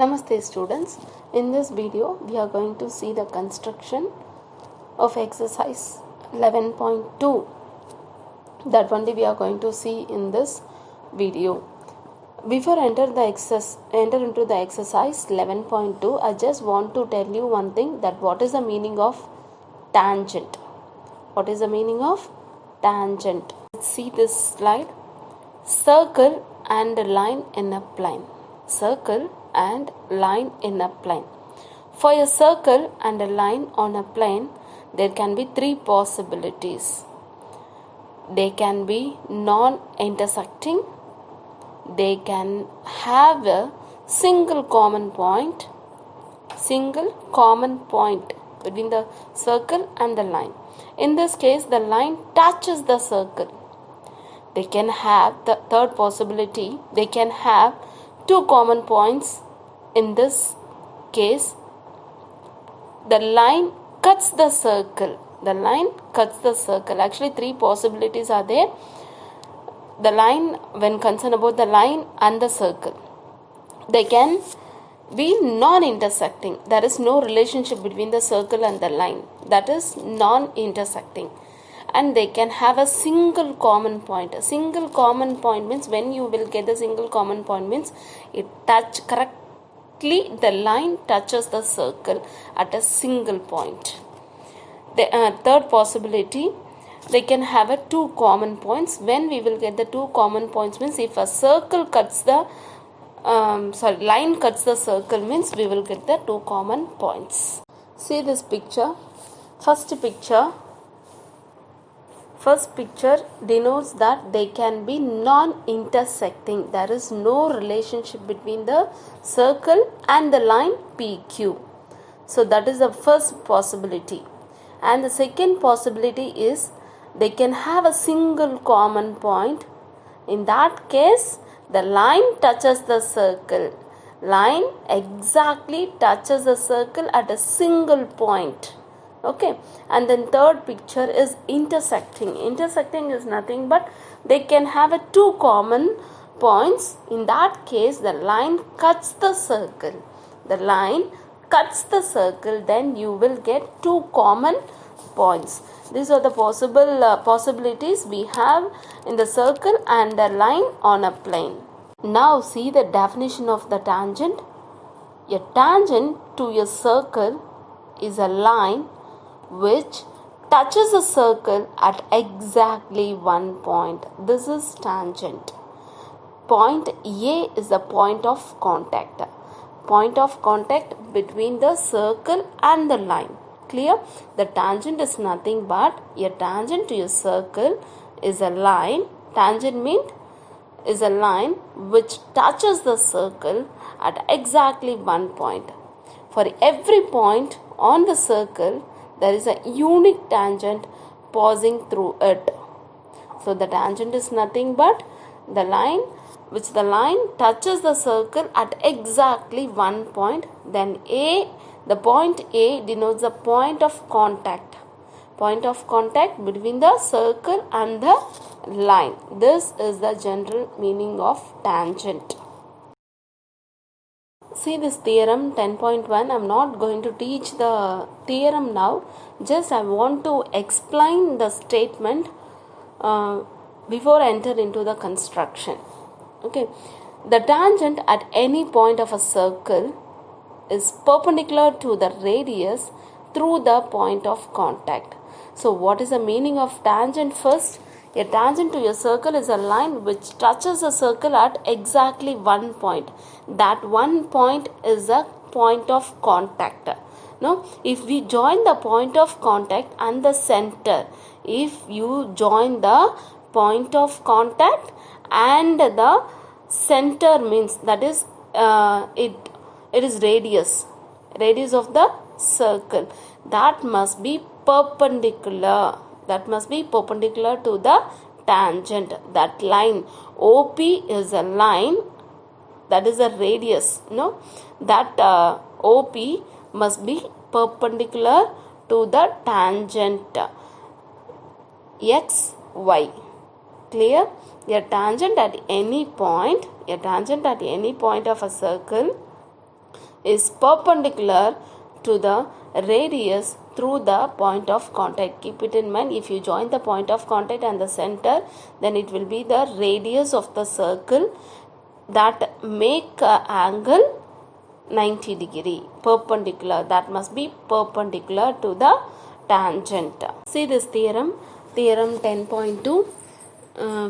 Namaste students. In this video we are going to see the construction of exercise 11.2. That only we are going to see in this video. Before enter into the exercise 11.2, I just want to tell you one thing, that what is the meaning of tangent. What is the meaning of tangent? Let's see this slide. Circle and a line in a plane. Circle and line in a plane. For a circle and a line on a plane, there can be three possibilities. They can be non-intersecting. They can have a single common point between the circle and the line. In this case, the line touches the circle. They can have the third possibility. They can have two common points. In this case, the line cuts the circle. Actually, three possibilities are there. The line, when concerned about the line and the circle, they can be non-intersecting. There is no relationship between the circle and the line. That is non-intersecting. And they can have a single common point. A single common point means, when you will get the single common point means, it touch correctly, the line touches the circle at a single point. The third possibility, they can have a two common points. When we will get the two common points means, if a circle cuts the line cuts the circle means, we will get the two common points. See this picture. First picture denotes that they can be non-intersecting. There is no relationship between the circle and the line PQ. So that is the first possibility. And the second possibility is, they can have a single common point. In that case, the line touches the circle. Line exactly touches the circle at a single point. Okay, and then third picture is intersecting. Intersecting is nothing but, they can have a two common points. In that case, the line cuts the circle. Then you will get two common points. These are the possibilities we have in the circle and a line on a plane. Now see the definition of the tangent. A tangent to a circle is a line which touches a circle at exactly one point. This is tangent. Point A is the point of contact. Point of contact between the circle and the line. Clear? The tangent is nothing but, a tangent to a circle is a line. Tangent means is a line which touches the circle at exactly one point. For every point on the circle, there is a unique tangent passing through it. So the tangent is nothing but the line which the line touches the circle at exactly one point. Then the point A denotes the point of contact. Point of contact between the circle and the line. This is the general meaning of tangent. See this theorem 10.1. I am not going to teach the theorem now. Just I want to explain the statement before I enter into the construction. Okay. The tangent at any point of a circle is perpendicular to the radius through the point of contact. So what is the meaning of tangent first? A tangent to a circle is a line which touches a circle at exactly one point. That one point is a point of contact. Now, if we join the point of contact and the center, if you join the point of contact and the center means, that is it is radius of the circle, that must be perpendicular. To the tangent. That line OP is a line, that is a radius. That OP must be perpendicular to the tangent XY. Clear? A tangent at any point of a circle is perpendicular to the radius through the point of contact. Keep it in mind, if you join the point of contact and the center, then it will be the radius of the circle that make angle 90 degree perpendicular, that must be perpendicular to the tangent. See this theorem 10.2.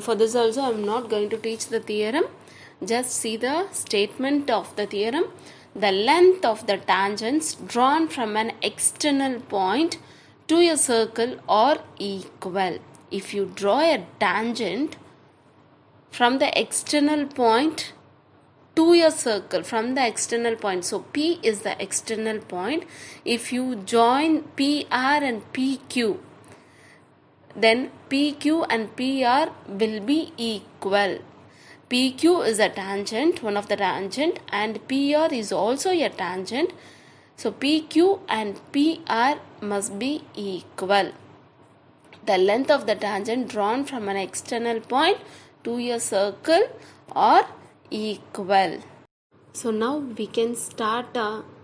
For this also I am not going to teach the theorem, just see the statement of the theorem. The length of the tangents drawn from an external point to a circle are equal. If you draw a tangent from the external point to a circle, from the external point, so P is the external point, if you join PR and PQ, then PQ and PR will be equal. PQ is a tangent, one of the tangent, and PR is also a tangent, so PQ and PR must be equal. The length of the tangent drawn from an external point to a circle are equal. So now we can start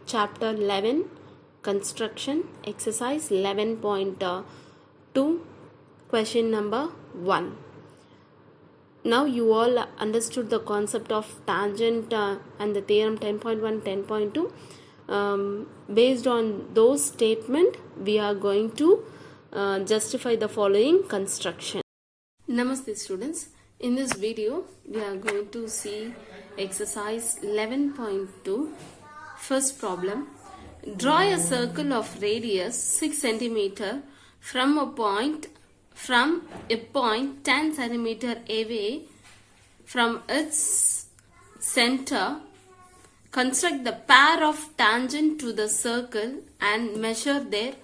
chapter 11, construction, exercise 11.2, question number 1. Now you all understood the concept of tangent and the theorem 10.1, 10.2. Based on those statements, we are going to justify the following construction. Namaste students. In this video, we are going to see exercise 11.2. First problem. Draw a circle of radius 6 cm from a point 10 cm away from its center. Construct the pair of tangent to the circle and measure their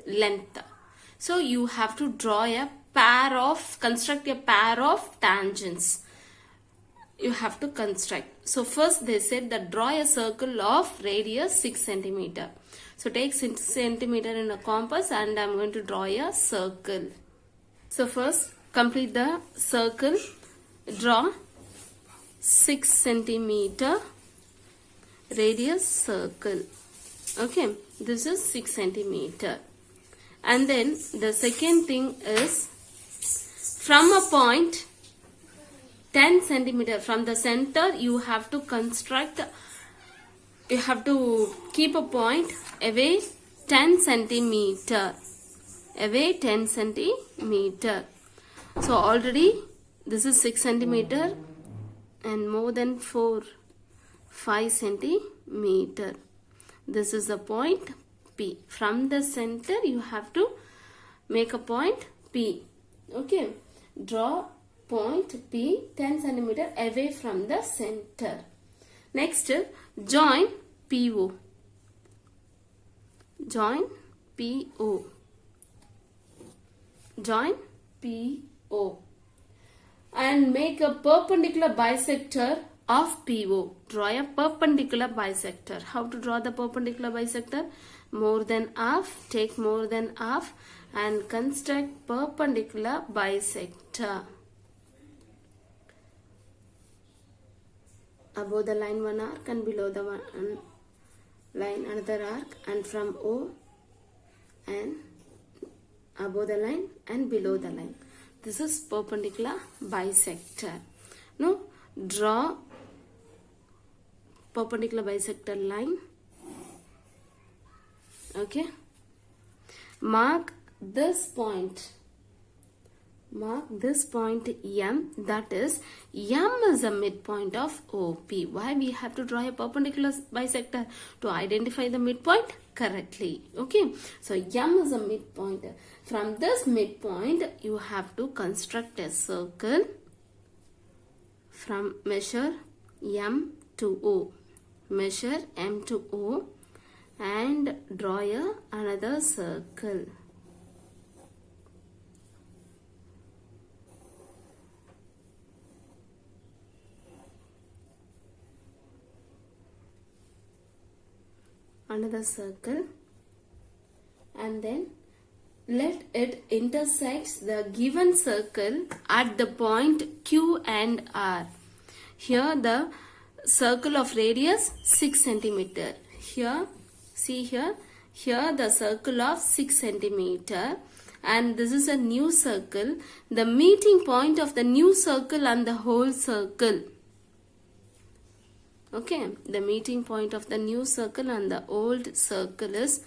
length. So you have to construct a pair of tangents. You have to construct. So first they said that draw a circle of radius 6 cm. So take 6 cm in a compass and I am going to draw a circle. So first complete the circle. Draw 6 cm radius circle. Okay, this is 6 cm. And then the second thing is, from a point 10 cm from the center, you have to keep a point away 10 cm. Away 10 cm. So already this is 6 cm and more than 5 cm. This is the point P. From the center you have to make a point P. Okay. Draw point P 10 cm away from the center. Next, join PO. Join PO. Join PO. And make a perpendicular bisector of PO. Draw a perpendicular bisector. How to draw the perpendicular bisector? More than half. Take more than half and construct perpendicular bisector. Above the line one arc and below the line another arc, and from O and above the line and below the line. This is perpendicular bisector. Now draw perpendicular bisector line. Okay. Mark this point. Mark this point M, that is M is the midpoint of OP. Why we have to draw a perpendicular bisector? To identify the midpoint correctly. Okay. So M is a midpoint. From this midpoint you have to construct a circle from measure M to O. Measure M to O and draw another circle. Another circle, and then let it intersect the given circle at the point Q and R. Here the circle of radius 6 cm. here, see here, here the circle of 6 centimeter, and this is a new circle, the meeting point of the new circle and the whole circle. Okay, the meeting point of the new circle and the old circle is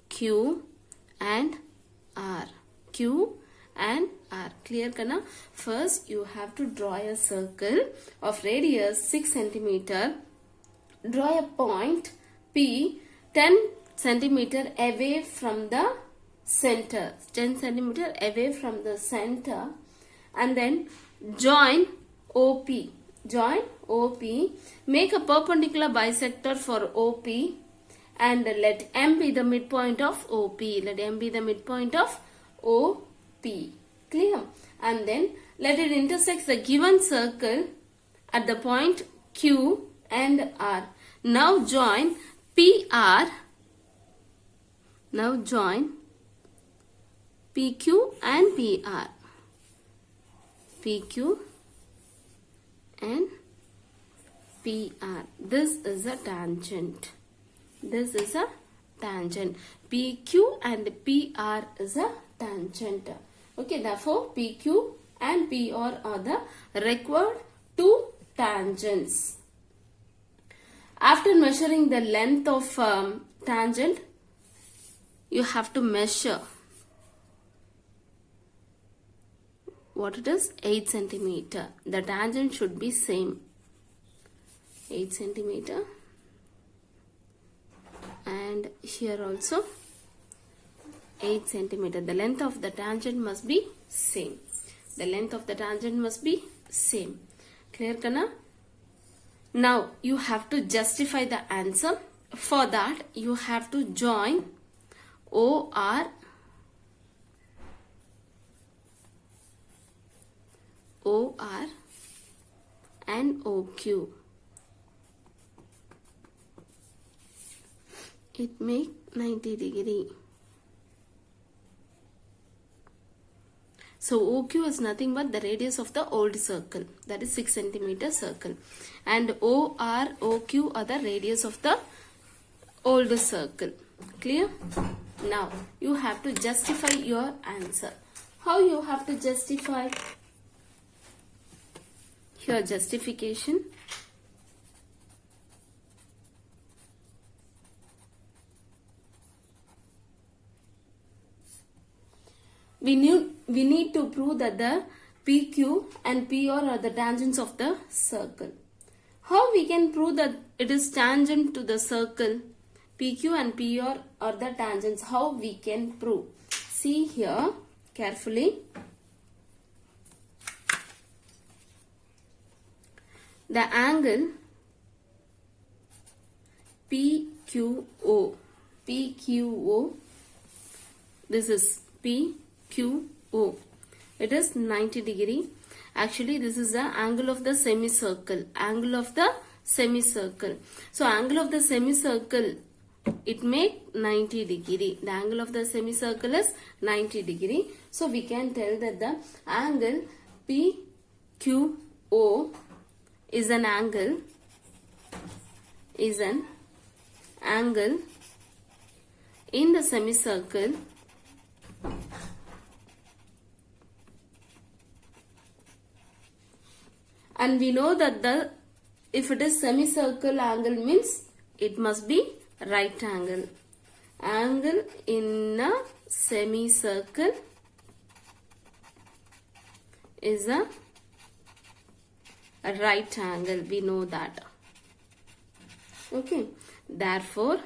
Q and R. Q and R. Clear kana? First you have to draw a circle of radius 6 centimeter. Draw a point P 10 centimeter away from the center. 10 centimeter away from the center, and then join OP. Join OP. Make a perpendicular bisector for OP, and let M be the midpoint of OP. Let M be the midpoint of OP. Clear? And then let it intersect the given circle at the point Q and R. Now join PR. Now join PQ and PR. PQ and PR. This is a tangent. This is a tangent. PQ and PR is a tangent. Okay, therefore PQ and PR are the required two tangents. After measuring the length of tangent, you have to measure what it is, 8 centimeter. The tangent should be same, 8 centimeter, and here also 8 centimeter. The length of the tangent must be same. The length of the tangent must be same. Clear kana? Now you have to justify the answer. For that you have to join OR and OQ. It make 90 degree. So OQ is nothing but the radius of the old circle, that is 6 centimeter circle, and OR, OQ are the radius of the old circle. Clear? Now you have to justify your answer. How you have to justify? Here justification. We need to prove that the PQ and PR are the tangents of the circle. How we can prove that it is tangent to the circle? PQ and PR are the tangents. How we can prove? See here carefully. The angle PQO, this is PQO, it is 90 degree. Actually this is the angle of the semicircle, angle of the semicircle. So angle of the semicircle, it make 90 degree. The angle of the semicircle is 90 degree. So we can tell that the angle PQO is an angle in the semicircle and we know that if it is semicircle angle means it must be right angle. Angle in a semicircle is a right angle. We know that. Okay. Therefore,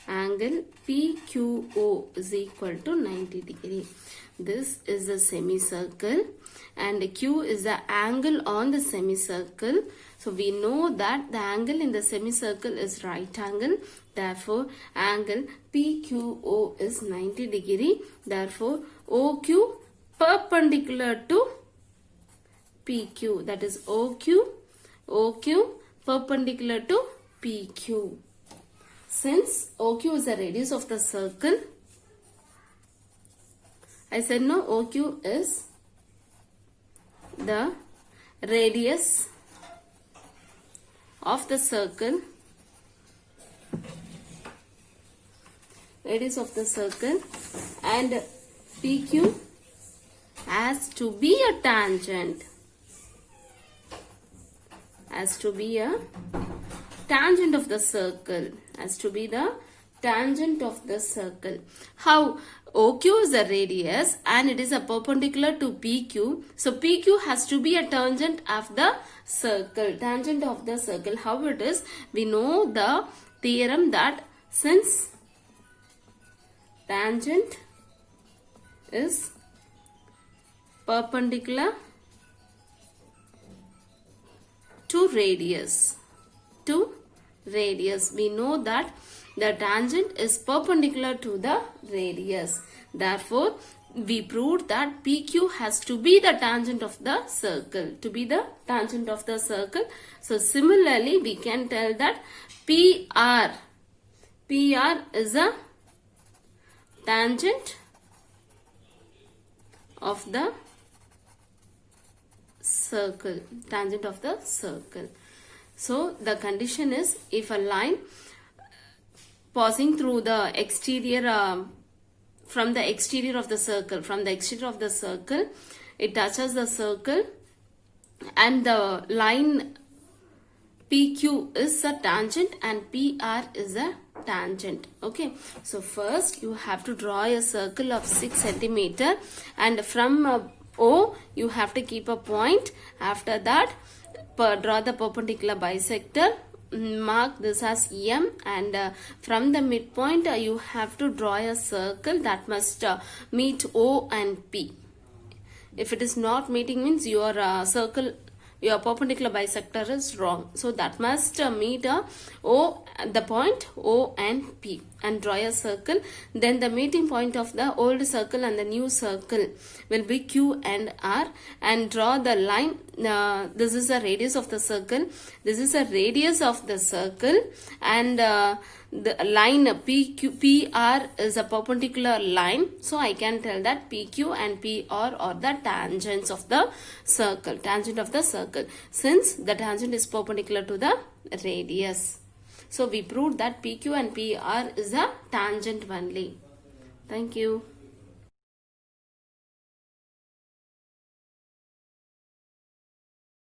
angle PQO is equal to 90 degree. This is a semicircle and Q is the angle on the semicircle. So we know that the angle in the semicircle is right angle. Therefore, angle PQO is 90 degree. Therefore, OQ perpendicular to PQ. That is OQ perpendicular to PQ. Since OQ is the radius of the circle, I said no, OQ is the radius of the circle radius of the circle, and PQ has to be a tangent. Has to be a tangent of the circle. Has to be the tangent of the circle. How? OQ is the radius and it is a perpendicular to PQ. So PQ has to be a tangent of the circle. Tangent of the circle. How it is? We know the theorem that since tangent is perpendicular to radius. We know that the tangent is perpendicular to the radius. Therefore, we proved that PQ has to be the tangent of the circle. To be the tangent of the circle. So, similarly, we can tell that PR is a tangent of the circle. Tangent of the circle. So, the condition is if a line passing through the exterior, from the exterior of the circle, it touches the circle and the line PQ is a tangent and PR is a tangent. Okay, so first you have to draw a circle of 6 centimeter and from O you have to keep a point. After that, draw the perpendicular bisector, mark this as M, and from the midpoint you have to draw a circle that must meet O and P. If it is not meeting, means your perpendicular bisector is wrong. So that must meet the point O and P, and draw a circle. Then the meeting point of the old circle and the new circle will be Q and R, and draw the line. This is the radius of the circle. This is the radius of the circle, and the line PR is a perpendicular line. So I can tell that PQ and PR are the tangents of the circle. Tangent of the circle. Since the tangent is perpendicular to the radius. So we proved that PQ and PR is a tangent only. Thank you.